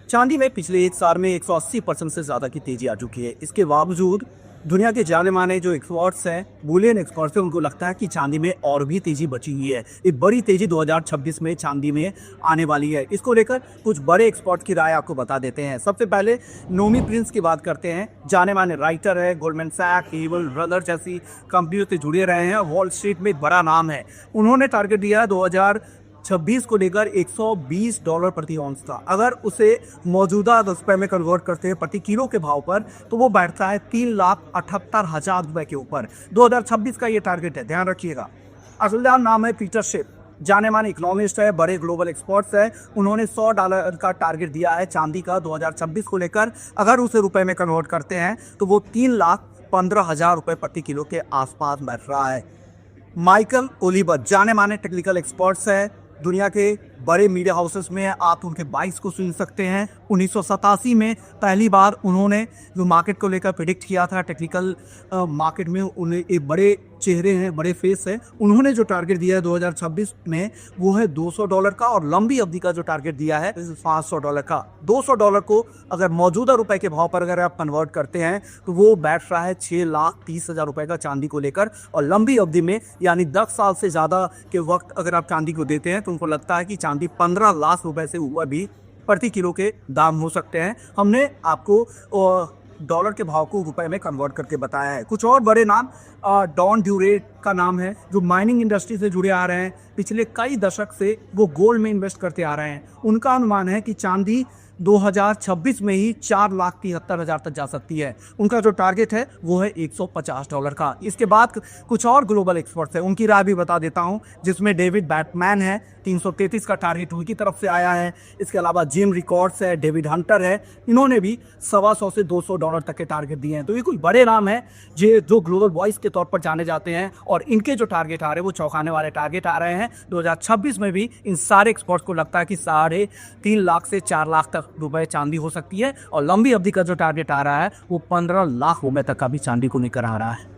चांदी में पिछले एक साल में 180% से ज़्यादा की तेजी आ चुकी है। इसके बावजूद दुनिया के जाने माने जो एक्सपर्ट्स हैं, बुलियन एक्सपर्ट्स हैं, उनको लगता है कि चांदी में और भी तेजी बची हुई है। एक बड़ी तेजी 2026 में चांदी में आने वाली है। इसको लेकर कुछ बड़े एक्सपर्ट की राय आपको बता देते हैं। सबसे पहले नोमी प्रिंस की बात करते हैं। जाने माने राइटर है, गोल्डमैन सैक्स, लीमन ब्रदर्स जैसी कंपनियों से जुड़े रहे हैं, वॉल स्ट्रीट में एक बड़ा नाम है। उन्होंने टारगेट दिया 2026 को लेकर $120 प्रति औंस का। अगर उसे मौजूदा रुपए में कन्वर्ट करते हैं प्रति किलो के भाव पर, तो वो बैठता है 3,78,000 रुपए के ऊपर। 2026 का ये टारगेट है, ध्यान रखिएगा। असलदार नाम है पीटर शिप, जाने माने इकोनॉमिस्ट है, बड़े ग्लोबल एक्सपर्ट्स है। उन्होंने $100 का टारगेट दिया है चांदी का 2026 को लेकर। अगर उसे रुपए में कन्वर्ट करते हैं तो वो 3,15,000 रुपए प्रति किलो के आसपास बैठ रहा है। माइकल ओलिवर जाने माने टेक्निकल एक्सपर्ट्स है, दुनिया के बड़े मीडिया हाउसेस में आप उनके बाइक्स को सुन सकते हैं। 1987 में पहली बार उन्होंने जो मार्केट को लेकर प्रिडिक्ट किया था, टेक्निकल मार्केट में उन्हें एक बड़े चेहरे हैं, बड़े फेस है। उन्होंने जो टारगेट दिया है 2026 में वो है $200 का, और लंबी अवधि का जो टारगेट दिया है $500 का। $200 को अगर मौजूदा रुपए के भाव पर अगर आप कन्वर्ट करते हैं तो वो बैठ रहा है 6,30,000 रुपए का चांदी को लेकर। और लंबी अवधि में यानी 10 साल से ज़्यादा के वक्त अगर आप चांदी को देते हैं तो उनको लगता है कि चांदी 15 लाख रुपए से ऊपर भी प्रति किलो के दाम हो सकते हैं। हमने आपको डॉलर के भाव को रुपए में कन्वर्ट करके बताया है। कुछ और बड़े नाम, डॉन ड्यूरेट का नाम है, जो माइनिंग इंडस्ट्री से जुड़े आ रहे हैं। पिछले कई दशक से वो गोल्ड में इन्वेस्ट करते आ रहे हैं। उनका अनुमान है कि चांदी 2026 में ही 4,73,000 तक जा सकती है। उनका जो टारगेट है वो है $150 का। इसके बाद कुछ और ग्लोबल एक्सपर्ट्स हैं, उनकी राय भी बता देता हूं, जिसमें डेविड बैटमैन है, 333 का टारगेट उनकी तरफ से आया है। इसके अलावा जिम रिकॉर्ड्स है, डेविड हंटर है, इन्होंने भी $125 से $200 तक के टारगेट दिए हैं। तो ये कुछ बड़े नाम हैं जो ग्लोबल वॉइस के तौर पर जाने जाते हैं, और इनके जो टारगेट आ रहे हैं वो चौंकाने वाले टारगेट आ रहे हैं। 2026 में भी इन सारे एक्सपर्ट्स को लगता है कि 3.5 लाख से 4 लाख तक रुपए चांदी हो सकती है, और लंबी अवधि का जो टारगेट आ रहा है वो 15 लाख रुपए तक का भी चांदी को लेकर आ रहा है।